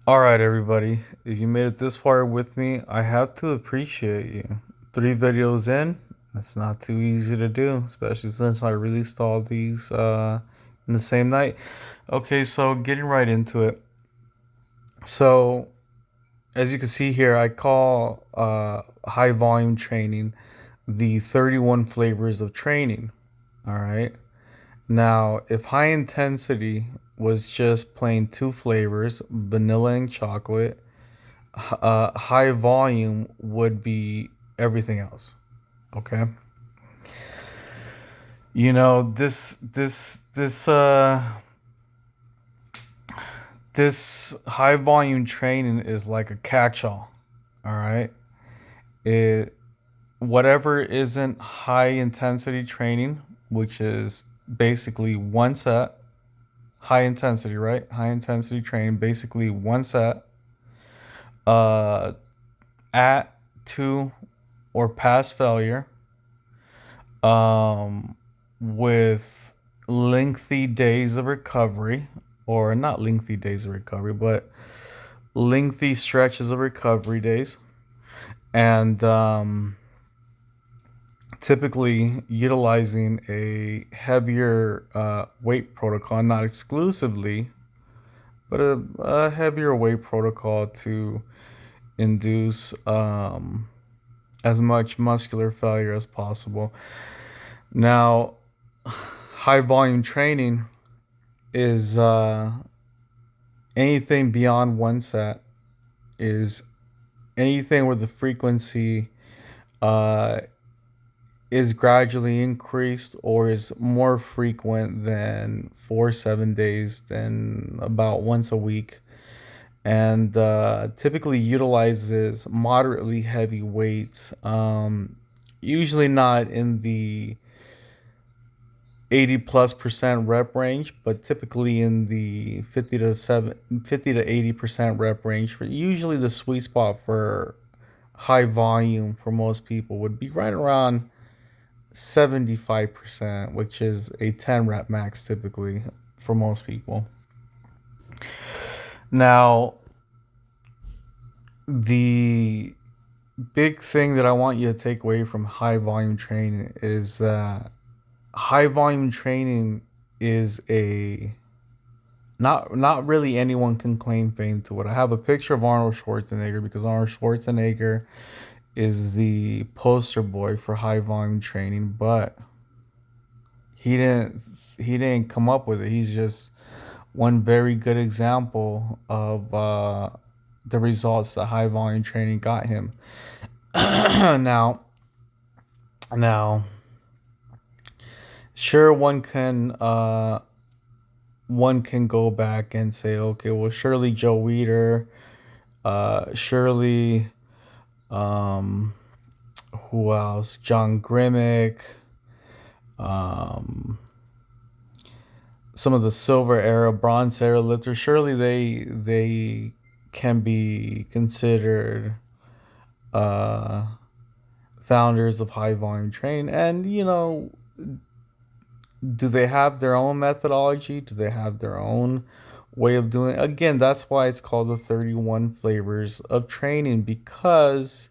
All right, everybody. If you made it this far with me, I have to appreciate you. 3 videos in, that's not too easy to do, especially since I released all these in the same night. Okay, so getting right into it. So, as you can see here, I call high volume training the 31 flavors of training. All right. Now, if high intensity was just plain two flavors, vanilla and chocolate, high volume would be everything else. Okay. This high volume training is like a catch-all. All right. It Whatever isn't high intensity training, which is basically one set, high intensity, right? High intensity training, basically one set, uh, at two or past failure, um, with lengthy days of recovery, or not lengthy days of recovery, but lengthy stretches of recovery days, and typically utilizing a heavier weight protocol, not exclusively, but a heavier weight protocol to induce as much muscular failure as possible. Now, high volume training is anything beyond one set, is anything where the frequency uh, is gradually increased or is more frequent than 4 7 days, than about once a week, and typically utilizes moderately heavy weights, usually not in the 80 plus percent rep range, but typically in the 50 to 80% rep range. For usually the sweet spot for high volume for most people would be right around 75%, which is a 10 rep max typically for most people. Now, the big thing that I want you to take away from high volume training is that high volume training is a not really anyone can claim fame to it. I have a picture of Arnold Schwarzenegger because Arnold Schwarzenegger is the poster boy for high volume training, but he didn't he didn't come up with it. He's just one very good example of the results that high volume training got him. now, now, sure, one can go back and say, okay, well, surely Joe Weider, surely, um, who else? John Grimmick, um, some of the silver era, bronze era lifters. Surely they can be considered uh, founders of high volume training. And do they have their own methodology? Do they have their own way of doing it? Again, that's why it's called the 31 flavors of training, because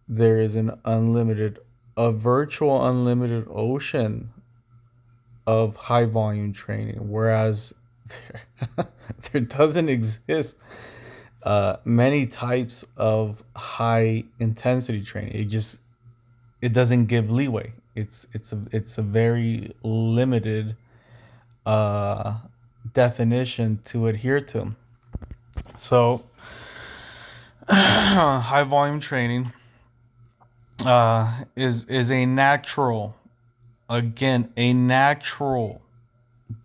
there is a virtual unlimited ocean of high volume training, whereas there doesn't exist many types of high intensity training. It doesn't give leeway. It's a very limited uh, definition to adhere to. So, high volume training is a natural, again, a natural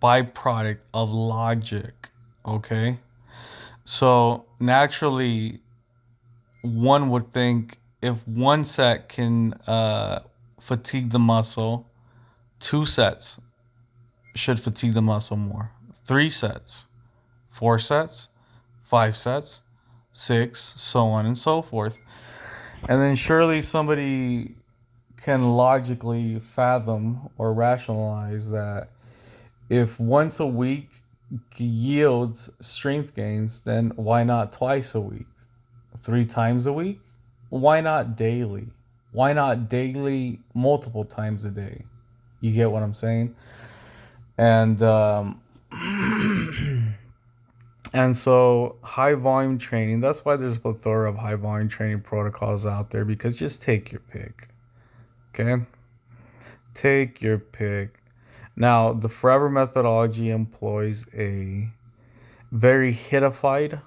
byproduct of logic. Okay, so naturally, one would think if one set can fatigue the muscle, two sets should fatigue the muscle more. 3 sets, 4 sets, 5 sets, six, so on and so forth. And then surely somebody can logically fathom or rationalize that if once a week yields strength gains, then why not twice a week? 3 times a week? Why not daily? Why not daily multiple times a day? You get what I'm saying? And and so high volume training, that's why there's a plethora of high volume training protocols out there, because just take your pick. Okay? Take your pick. Now, the Forever methodology employs a very hitified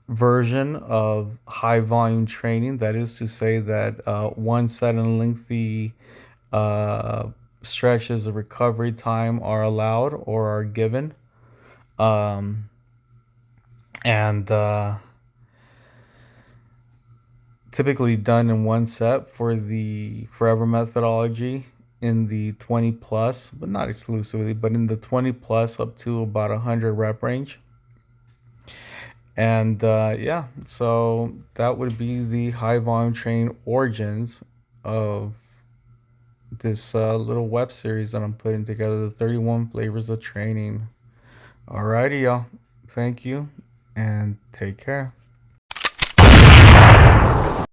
version of high volume training. That is to say that one set and lengthy uh, stretches of recovery time are allowed or are given. Um, and Typically done in one set for the Forever methodology in the 20 plus, but not exclusively, but in the 20 plus up to about 100 rep range. And yeah, so that would be the high volume training origins of this little web series that I'm putting together, the 31 flavors of training. Alrighty, y'all. Thank you and take care.